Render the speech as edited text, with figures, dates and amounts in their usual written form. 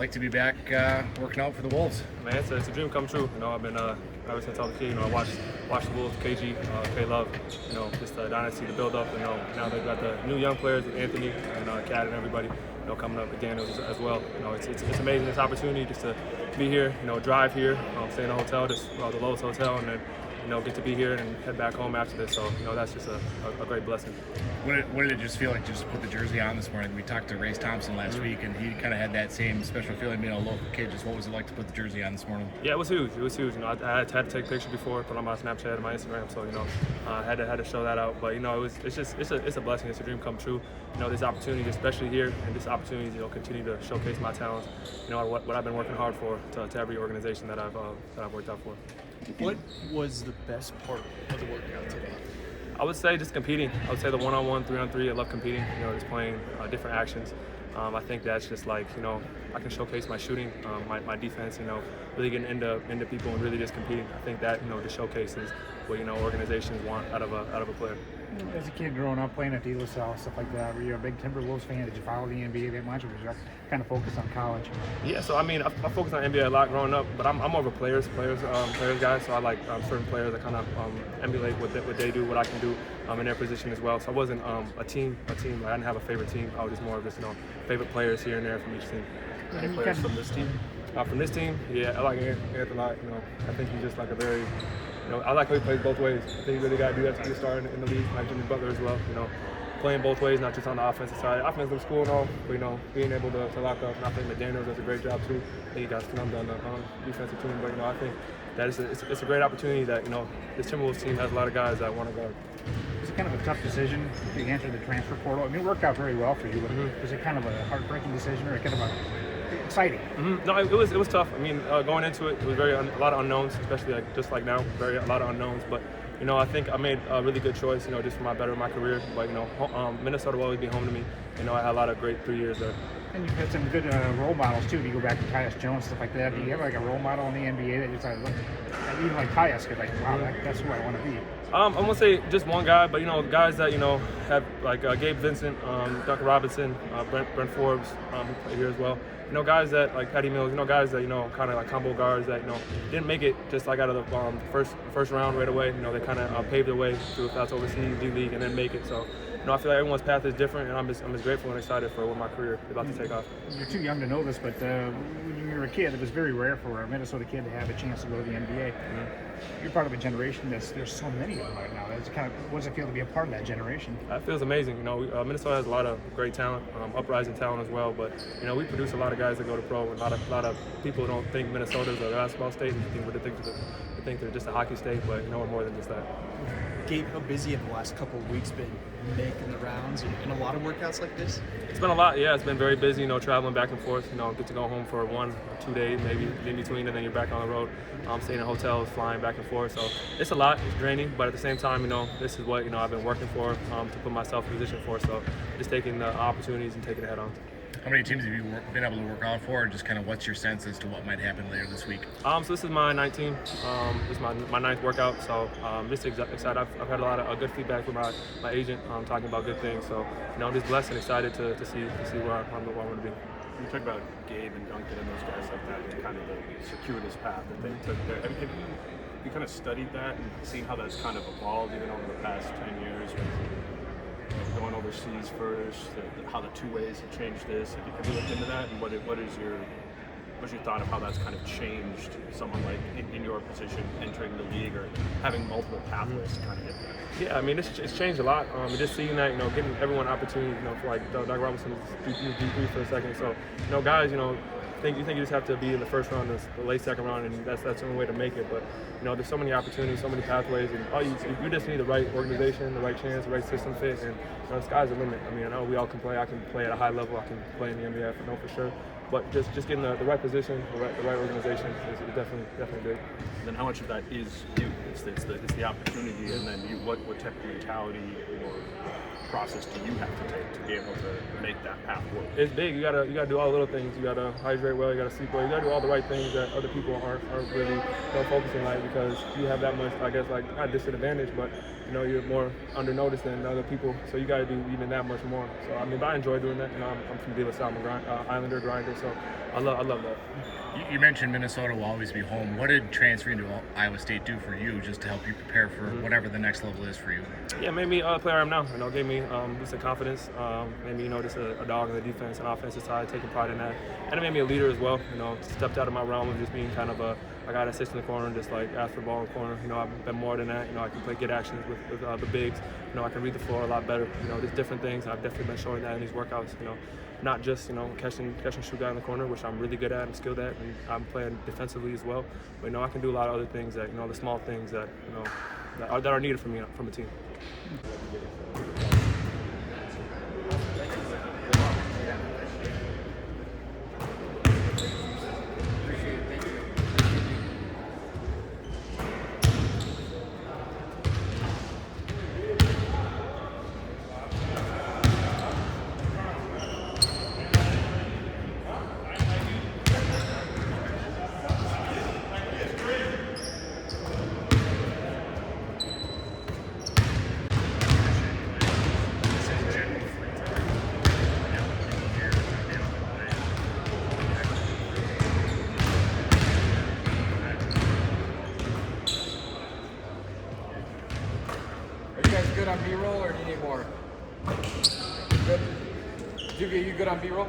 Like to be back working out for the Wolves. Man, it's a dream come true. I've been ever since I was a kid. I watched the Wolves, KG, K-Love. Just dynasty to build up. Now they've got the new young players with Anthony and Cat and everybody. Coming up with Daniels as well. It's amazing this opportunity just to be here. Drive here, stay in a hotel, just the lowest hotel, and then get to be here and head back home after this. So that's just a great blessing. What did it just feel like to just put the jersey on this morning? We talked to Race Thompson last week, and he kind of had that same special feeling being a local kid. Just what was it like to put the jersey on this morning? Yeah, it was huge. It was huge. I had to take a picture before, put on my Snapchat and my Instagram. So I had to show that out. But it's a blessing. It's a dream come true. This opportunity, especially here, and this opportunity continue to showcase my talents. What I've been working hard for to every organization that I've worked out for. What was the best part of the workout today? I would say just competing. I would say the 1-on-1, 3-on-3. I love competing. Just playing different actions. I think that's just like I can showcase my shooting, my defense. Really getting into people and really just competing. I think that just showcases what organizations want out of a player. As a kid growing up playing at DeLaSalle, stuff like that, were you a big Timberwolves fan? Did you follow the NBA that much, or was you kind of focused on college? Yeah, so I focused on NBA a lot growing up, but I'm more of a players guy. So I like certain players that kind of emulate what they do, what I can do in their position as well. So I wasn't a team. I didn't have a favorite team. I was just more of just favorite players here and there from each team. Any players from this team? From this team, yeah, I like Anthony a lot. I think he's just like a very I like how he plays both ways. I think you really got to do that to be a star in the league, like Jimmy Butler as well. Playing both ways, not just on the offensive side. Offense looks cool and all, but being able to lock up. And I think McDaniels does a great job too. I think he got snubbed on the defensive team, but I think that it's a great opportunity that this Timberwolves team has a lot of guys that want to guard. Was it kind of a tough decision to enter the transfer portal? It worked out very well for you, but was it kind of a heartbreaking decision or kind of exciting? No, it was tough. Going into it was a lot of unknowns, especially just like now, a lot of unknowns. But I think I made a really good choice, just for my career. But Minnesota will always be home to me. I had a lot of great 3 years there. And you've had some good role models too. If you go back to Tyus Jones, stuff like that. Do you have like a role model in the NBA that you thought, even like Tyus, could wow, that's who I want to be? I'm gonna say just one guy, but guys that have like Gabe Vincent, Duncan Robinson, Brent Forbes, who play here as well. Guys that like Patty Mills, guys that kind of like combo guards that didn't make it just like out of the first round right away. They kind of paved the way through that's overseas D League and then make it. So I feel like everyone's path is different, and I'm just grateful and excited for what my career is about to take off. You're too young to know this, but when you were a kid, it was very rare for a Minnesota kid to have a chance to go to the NBA. You're part of a generation there's so many of them right now. What does it feel to be a part of that generation? It feels amazing. Minnesota has a lot of great talent, uprising talent as well. But we produce a lot of guys that go to pro. And a lot of people don't think Minnesota's a basketball state. They think they're just a hockey state, but we're more than just that. Gabe, how busy have the last couple of weeks been making the rounds and a lot of workouts like this? It's been a lot, yeah. It's been very busy, traveling back and forth. Get to go home for 1 or 2 days, maybe in between, and then you're back on the road. Staying in hotels, flying back and forth. So it's a lot. It's draining, but at the same time, this is what I've been working for to put myself in position for. So just taking the opportunities and taking it head on. How many teams have you been able to work out for, or just kind of what's your sense as to what might happen later this week? So this is my 9th team. This is my 9th workout, so just excited. I've had a lot of good feedback from my agent talking about good things. So I'm just blessed and excited to see where I'm going to be. You talk about Gabe and Duncan and those guys like that, and kind of the circuitous path that they took there. Have you kind of studied that and seen how that's kind of evolved even over the past 10 years? Going overseas first, how the two ways have changed this. Have you looked into that, and what's your thought of how that's kind of changed someone like in your position entering the league or having multiple pathways to kind of get there? Yeah, it's changed a lot. Just seeing that, getting everyone opportunity, for like Doug Robinson was D3 for a second. So, guys, you think you just have to be in the first round, the late second round, and that's the only way to make it. But there's so many opportunities, so many pathways, and you just need the right organization, the right chance, the right system fit, and the sky's the limit. I know we all can play. I can play at a high level. I can play in the NBA. I know for sure. But just getting the right position, the right organization is definitely good. And then how much of that is you? It's the opportunity, and then what type of mentality or process do you have to take to be able to make that path work? It's big. You gotta do all the little things. You gotta hydrate well. You gotta sleep well. You gotta do all the right things that other people aren't really focusing on, because you have that much, I guess, like not disadvantage, but you're more under notice than other people. So you gotta do even that much more. So I mean, but I enjoy doing that. I'm from DeLaSalle, Islander grinder, so I love that. You mentioned Minnesota will always be home. What did transferring to Iowa State do for you, just to help you prepare for whatever the next level is for you? Yeah, made me the player I am now. Gave me just a confidence. Made me just a dog in the defense and offensive side, taking pride in that, and it made me a leader as well. Stepped out of my realm of just being kind of a guy that sits in the corner and just like ask for the ball in the corner. I've been more than that. I can get actions with the bigs. I can read the floor a lot better. There's different things. I've definitely been showing that in these workouts. Not just catching shoot guy in the corner, which I'm really good at and skilled at, and I'm playing defensively as well. But I can do a lot of other things that the small things that that are needed from me from a team. Good on B-roll, or do you need more? Good. Duke, are you good on B-roll?